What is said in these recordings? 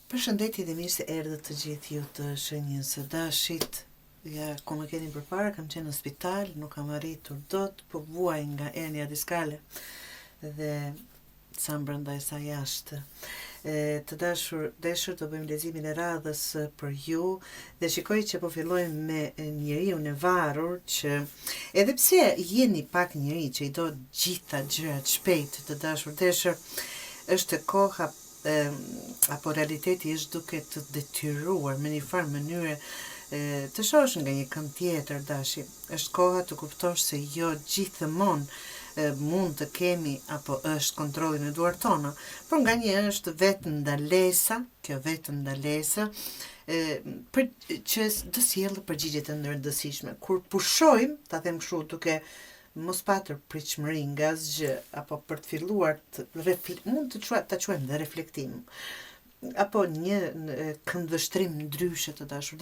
Përshëndetje dhe mirë se erdhët të gjithë ju të shenjën së dashit. Ja, ku më keni përpara, kam qenë në spital, nuk kam arritur dot, po vuaj nga Ernia Diskale dhe sa brenda e sa jashtë. Të dashur të bëjmë leximin e radhës për ju dhe shikoj që po fillojmë me njeriu e varur që edhe pse jeni pak njeri që i do gjitha gjërat shpejt, të dashur, është koha apo realiteti është duke të detyruar me një farë mënyre të shohësh nga një kënd tjetër, dashi. Është koha të kuptosh se jo gjithmonë mund të kemi apo është kontrolli në duart tona, por nga një është vetë ndalesa, kjo vetë ndalesa për që të sjellë përgjigje të ndërrëndësishme. Kur pushojmë, ta them kështu duke mos patër pritshmëri nga asgjë, apo për të filluar mund ta quajmë dhe reflektim, apo një këndvështrim ndryshe të dashur.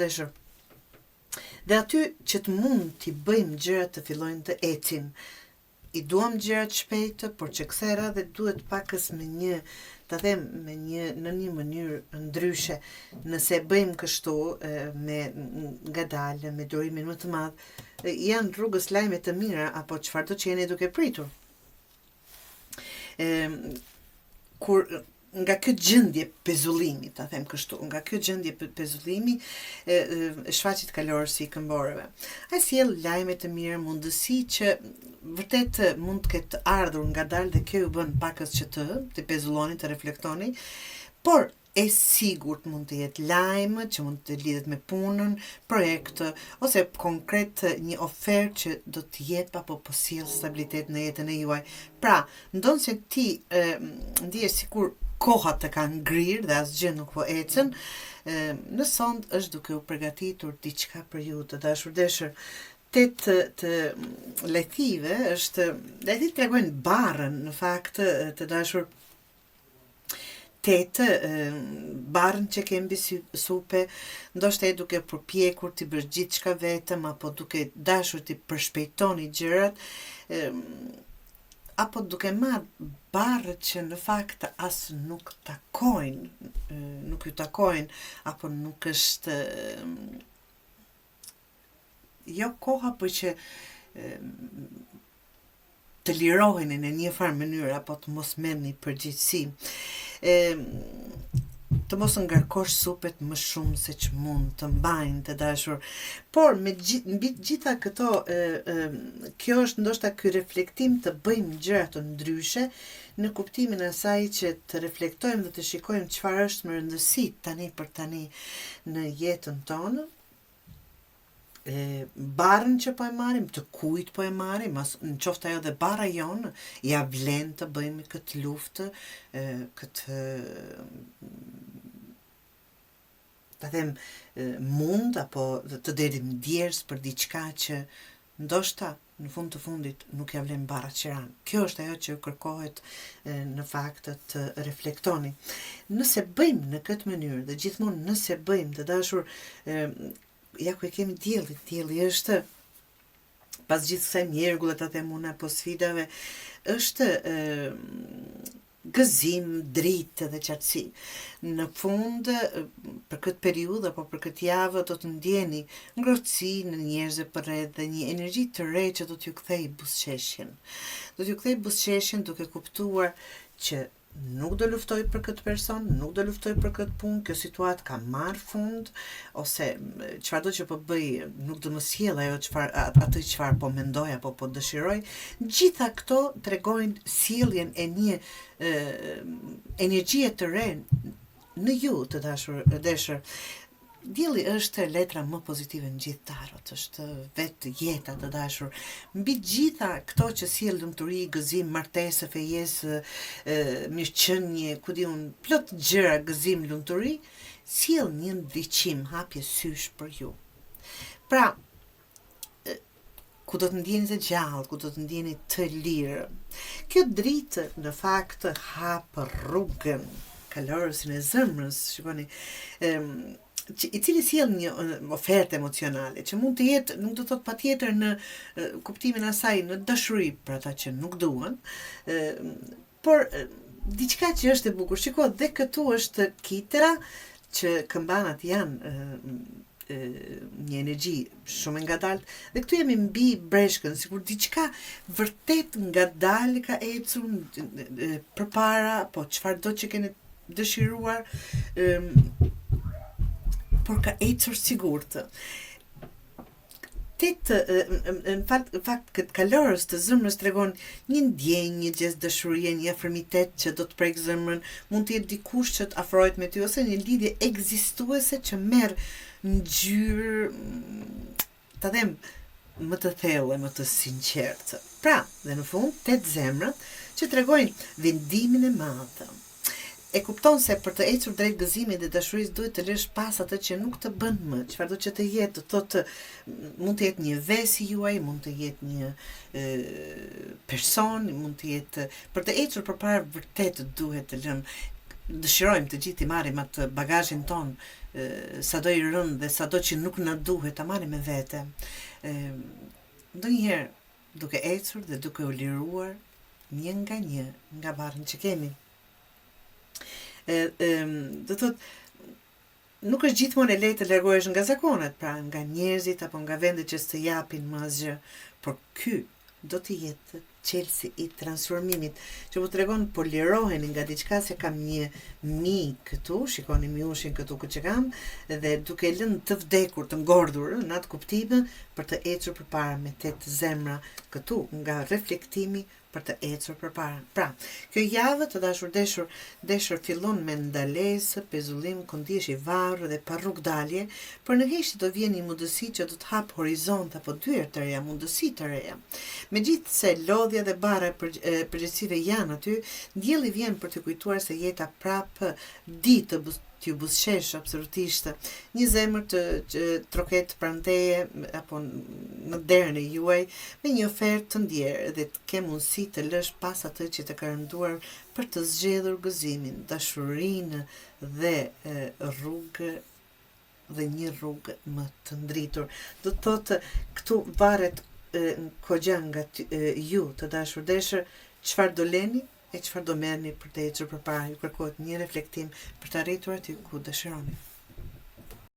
Dhe aty që të mund t'i bëjmë gjërat të fillojnë të ecin. I duam gjërat shpejtë, por që kësaj radhe duhet pakës në një mënyrë ndryshe. Nëse bëjmë kështu me ngadalë, me durimin më të madh, janë rrugës lajme të mira apo çfarëdo që jeni duke pritur. Kur nga kjo gjendje pezullimi, ta them kështu, nga kjo gjendje pezullimi, shfaqet kalorë si këmborëve. Ai sjell lajme të mira, mundësi që vërtet mund të ketë ardhur ngadalë dhe kjo ju bën pakës që të pezulloni, të reflektoni, por e sigurt mund të jetë lajmë që mund të lidhet me punën, projekt, ose konkret një ofertë që do të jep apo po sjell stabilitet në jetën e juaj. Pra, ndonjë se ti ndihesh sikur koha të ka ngrirë dhe asgjë nuk po ecën, në sond është duke u përgatitur diçka për ju të dashur. Të lethive lethi tregojnë barrën, në fakt të dashur, barën që ke mbi supe, ndoshta e duke përpjekur t'i bësh gjithçka vetëm, apo duke dashur t'i përshpejtoni gjërat, apo duke marrë barët që në fakt as nuk ju takojnë, apo nuk është jo koha për që të liroheni në një farë mënyrë, apo të mos merrni përgjegjësi. Të mos ngarkosh supet më shumë se që mund të mbajnë të dashur. Por mbi gjitha këto, kjo është ndoshta ky reflektim të bëjmë gjëra të ndryshe në kuptimin e asaj që të reflektojmë dhe të shikojmë çfarë është më rëndësi tani për tani në jetën tonë. Barën që po e marrim, të kujt po e marrim, në qoftë ajo dhe bara jonë, ja vlen të bëjmë këtë luftë, këtë ta them mund apo të derim djerës për diçka që ndoshta në fund të fundit nuk ja vlen barra qiran. Kjo është ajo që kërkohet në fakt të reflektoni. Nëse bëjmë në këtë mënyrë dhe gjithmonë nëse bëjmë të dashur, ja ku e kemi dielli është pas gjithë kësaj mjergullet ta them unë apo sfidave, është gëzim, dritë dhe qartësi. Në fund, për këtë periudhë apo për këtë javë do të ndjeni ngrohtësi në njerëzve përreth dhe një energji të re që do t'ju kthejë buzëqeshjen. Do t'ju kthejë buzëqeshjen duke kuptuar që nuk do luftoj për këtë person, nuk do luftoj për këtë punë, kjo situatë ka marrë fund, ose çfarëdo që po bëj nuk do më sjell atë çfarë po mendoj apo po dëshiroj. Gjitha këto tregojnë sjelljen e një energjie të re në ju të dashur. Dielli është letra më pozitive në gjithë tarot, është vetë jeta të dashur. Mbi gjitha këto që sjell lumturi, gëzim, martesë, fejesë, mirëqenie, ku di unë, plot gjëra, gëzim, lumturi, sjell një ndriçim, hapje sysh për ju. Pra, ku do të ndjeni të gjallë, ku do të ndjeni të lirë. Kjo dritë në fakt hap rrugën kalorësin e zemrës, shikoni, i cili sjell një ofertë emocionale që mund të jetë, nuk do të thotë patjetër në kuptimin e asaj në dashuri për ata që nuk duan, por diçka që është e bukur. Shiko, dhe këtu është kitera që këmbanat janë një energji shumë ngadalt dhe këtu jemi mbi breshkën, sikur diçka vërtet ngadalt ka ecur përpara, po çfarë do që keni dëshiruar, por ka ecur sigurt. Në fakt këtë kalorës të zëmrës tregon një ndjenjë, një gest dëshurie, një afërmitet që do të prek zëmrën, mund të jetë dikush që të afrohet me ty ose një lidhje ekzistuese që merr ngjyrë, ta them, më të thellë, më të sinqertë. Pra, dhe në fund 8 zemrat që tregojnë vendimin e madh. E kupton se për të ecur drejt gëzimit dhe dashurisë duhet të lësh pas atë që nuk të bën më, çfarë do që të jetë, thotë mund të jetë një vesi juaj, mund të jetë një person, mund të jetë për të ecur përpara vërtet duhet të lëmë, dëshirojmë të gjithë të marrim atë bagazhin ton, sado i rënd dhe sado që nuk na duhet ta marrim me vete. Ndonjëherë duke ecur dhe duke u liruar një nga barrën që kemi. Do thot, nuk është gjithmonë e lehtë të largohesh nga zakonet, pra nga njerëzit apo nga vendet që s'të japin më asgjë, por ky do të jetë çelësi i transformimit, që po tregon po liroheni nga diçka, se kam një mik këtu, shikoni miushin këtu që kam, dhe duke lënë të vdekur, të ngordhur në atë kuptime për të ecur përpara me 8 zemra këtu nga reflektimi për të ecur përpara. Pra, kjo javë të dashur fillon me ndalesë, pezullim, kondish i varur dhe pa rrugdalje, por në heshti do vjen një mundësi që do të hap horizont apo dyer të reja, mundësi të reja. Megjithse lodhja dhe barra e përgjithësive janë aty, dielli vjen për të kujtuar se jeta prapë di t'ju buzëqesh absolutisht. Një zemër të troket pranë teje apo në derën e juaj me një ofertë të ndjerë dhe të ke mundësi të lësh pas atë që të ka rënduar për të zgjedhur gëzimin, dashurinë dhe rrugë dhe një rrugë më të ndritur. Do të thotë këtu varet kogja nga ju të dashur deshër, çfarë do leni e çfarë do merrni për të ecur përpara. Ju kërkohet një reflektim për të arritur aty ku dëshironi.